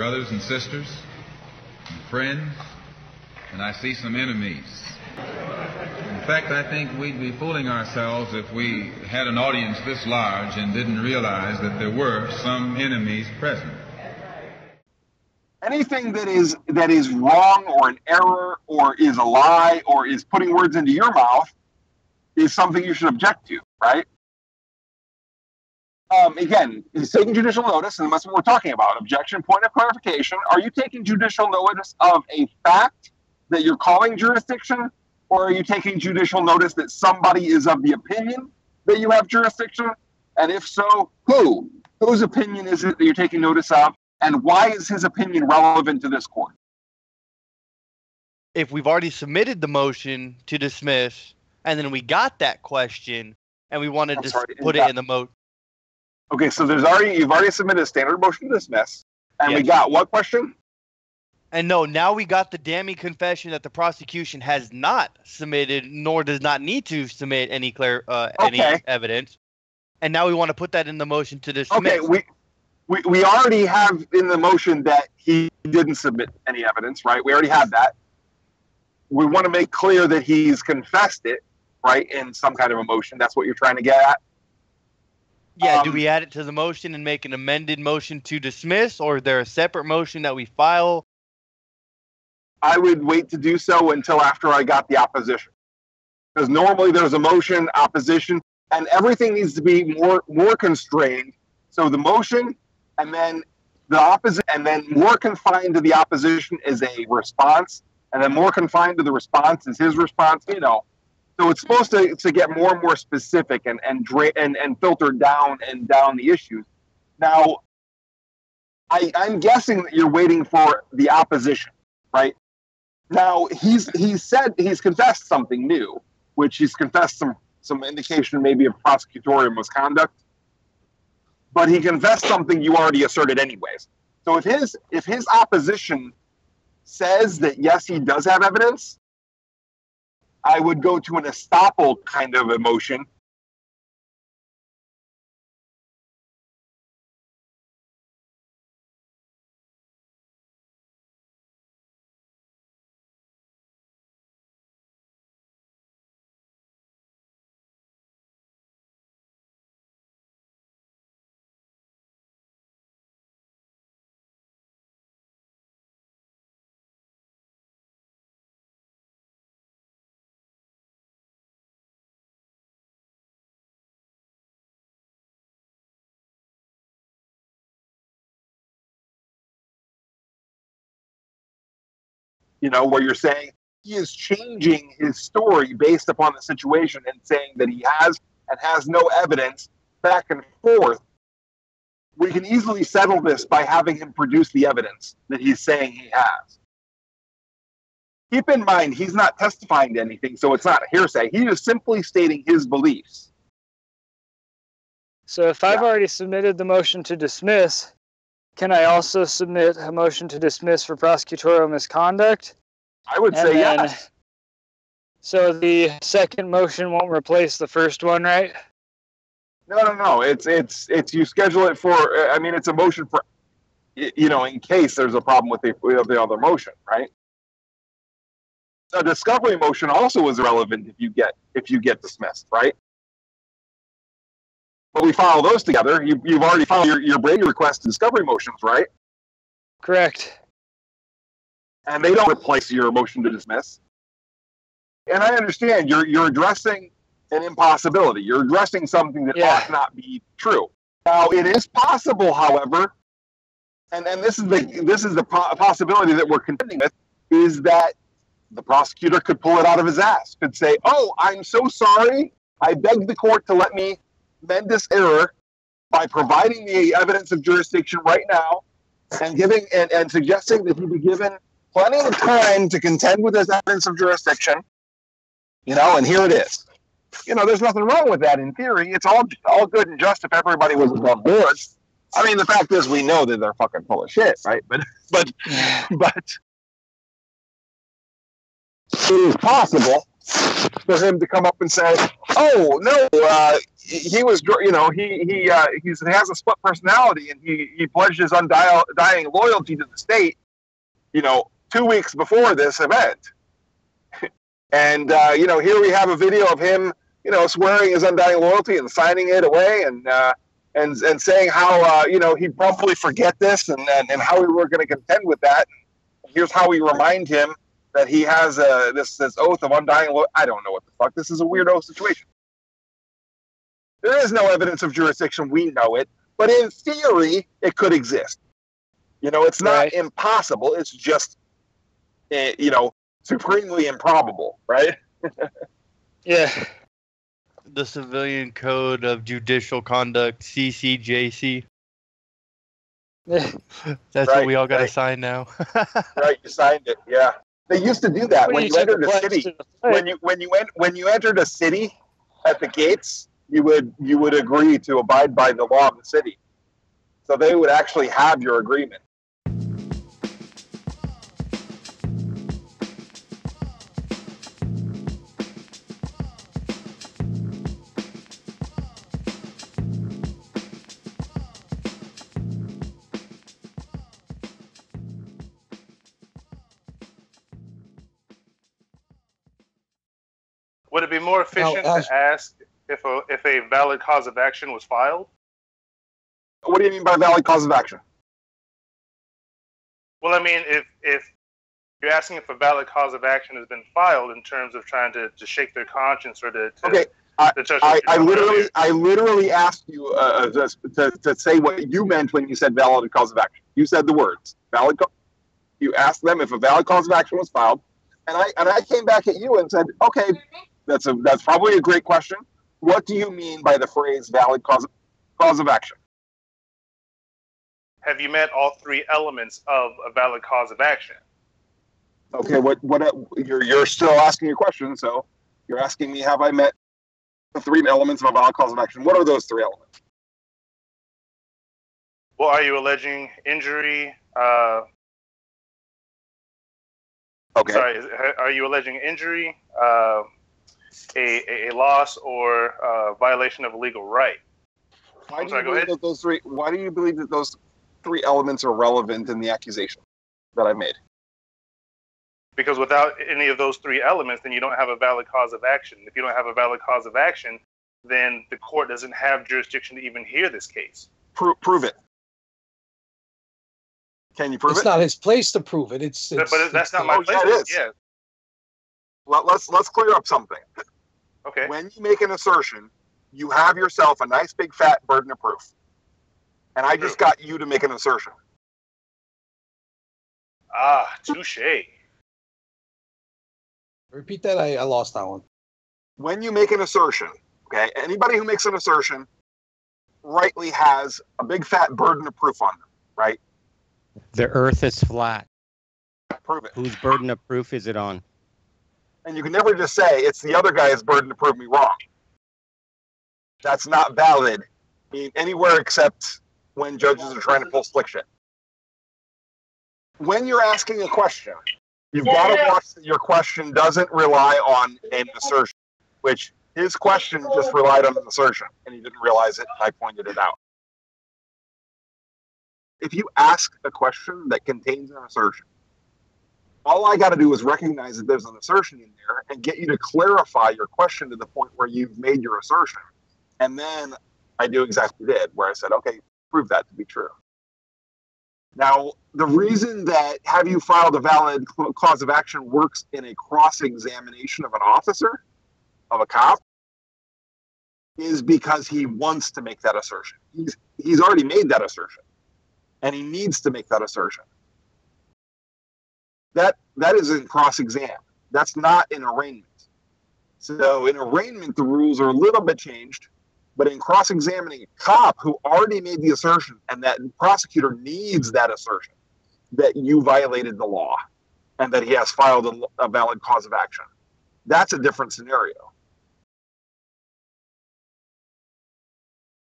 brothers and sisters, and friends, and I see some enemies. In fact, I think we'd be fooling ourselves if we had an audience this large and didn't realize that there were some enemies present. Anything that is wrong or an error or is a lie or is putting words into your mouth is something you should object to, right? Again, he's taking judicial notice, and that's what we're talking about. Objection, point of clarification. Are you taking judicial notice of a fact that you're calling jurisdiction, or are you taking judicial notice that somebody is of the opinion that you have jurisdiction? And if so, who? Whose opinion is it that you're taking notice of? And why is his opinion relevant to this court? If we've already submitted the motion to dismiss, and then we got that question, and we wanted to put it in the motion. Okay, so you've already submitted a standard motion to dismiss, and we got what question? And no, now we got the damning confession that the prosecution has not submitted, nor does not need to submit any evidence. And now we want to put that in the motion to dismiss. Okay, we already have in the motion that he didn't submit any evidence, right? We already had that. We want to make clear that he's confessed it, right, in some kind of a motion. That's what you're trying to get at? Yeah, do we add it to the motion and make an amended motion to dismiss, or is there a separate motion that we file? I would wait to do so until after I got the opposition. Because normally there's a motion, opposition, and everything needs to be more constrained. So the motion, and then the opposite, and then more confined to the opposition is a response, and then more confined to the response is his response, you know. So it's supposed to get more and more specific and filter down the issues. Now, I'm guessing that you're waiting for the opposition, right? Now, he's confessed something new, which he's confessed some indication maybe of prosecutorial misconduct. But he confessed something you already asserted anyways. So if his opposition says that yes, he does have evidence, I would go to an estoppel kind of emotion. You know, where you're saying he is changing his story based upon the situation and saying that he has and has no evidence back and forth. We can easily settle this by having him produce the evidence that he's saying he has. Keep in mind, he's not testifying to anything, so it's not hearsay. He is simply stating his beliefs. So if I've already submitted the motion to dismiss, can I also submit a motion to dismiss for prosecutorial misconduct? I would say yes. So the second motion won't replace the first one, right? No. It's you schedule it for. I mean, it's a motion for, you know, in case there's a problem with the other motion, right? A discovery motion also is irrelevant if you get dismissed, right? But we file those together. You've already filed your Brady request and discovery motions, right? Correct. And they don't replace your motion to dismiss. And I understand you're addressing an impossibility. You're addressing something that ought not be true. Now, it is possible, however, and this is the possibility that we're contending with, is that the prosecutor could pull it out of his ass, could say, "Oh, I'm so sorry. I beg the court to let me mend this error by providing the evidence of jurisdiction right now and giving and suggesting that he be given plenty of time to contend with his evidence of jurisdiction, you know, and here it is." You know, there's nothing wrong with that in theory. It's all good and just if everybody was on board. I mean, the fact is we know that they're fucking full of shit, right? But it is possible for him to come up and say, "Oh no, he was, he has a split personality, and he pledged his undying loyalty to the state, 2 weeks before this event." And here we have a video of him, swearing his undying loyalty and signing it away, and saying how he'd probably forget this, and how we were going to contend with that. Here's how we remind him that he has this oath of undying loyalty. I don't know what the fuck. This is a weirdo situation. There is no evidence of jurisdiction. We know it, but in theory, it could exist. It's not impossible. It's just, supremely improbable, right? Yeah. The Civilian Code of Judicial Conduct, CCJC. Yeah. That's what we all got to sign now. Right, you signed it. Yeah, they used to do that when you entered a city. When you entered a city at the gates, you would agree to abide by the law of the city. So they would actually have your agreement. Would it be more efficient to ask if a valid cause of action was filed? What do you mean by valid cause of action? Well, I mean, if you're asking if a valid cause of action has been filed in terms of trying to shake their conscience or to okay. I literally asked you to say what you meant when you said valid cause of action. You said the words valid. You asked them if a valid cause of action was filed, and I came back at you and said, okay, that's probably a great question. What do you mean by the phrase valid cause of action? Have you met all three elements of a valid cause of action? Okay, what you're still asking your question, so you're asking me, have I met the three elements of a valid cause of action? What are those three elements? Well, are you alleging injury? Okay. Sorry, are you alleging injury, a loss, or violation of a legal right? Why do you believe that those three elements are relevant in the accusation that I made? Because without any of those three elements, then you don't have a valid cause of action. If you don't have a valid cause of action, then the court doesn't have jurisdiction to even hear this case. Prove it. Can you prove it? It's not his place to prove it. But that's not my place. Yeah, it is. Yeah. Let's clear up something. Okay. When you make an assertion, you have yourself a nice big fat burden of proof. And I just got you to make an assertion. Ah, touche. Repeat that. I lost that one. When you make an assertion, okay, anybody who makes an assertion rightly has a big fat burden of proof on them, right? The earth is flat. Prove it. Whose burden of proof is it on? And you can never just say it's the other guy's burden to prove me wrong. That's not valid anywhere except when judges are trying to pull slick shit. When you're asking a question, you've got to watch that your question doesn't rely on an assertion, which his question just relied on an assertion, and he didn't realize it, and I pointed it out. If you ask a question that contains an assertion, all I got to do is recognize that there's an assertion in there and get you to clarify your question to the point where you've made your assertion. And then I do exactly did, where I said, okay, prove that to be true. Now, the reason that have you filed a valid cause of action works in a cross-examination of an officer, of a cop, is because he wants to make that assertion. He's already made that assertion, and he needs to make that assertion. That isn't cross-exam. That's not in arraignment. So in arraignment, the rules are a little bit changed, but in cross-examining a cop who already made the assertion, and that prosecutor needs that assertion, that you violated the law and that he has filed a valid cause of action, that's a different scenario.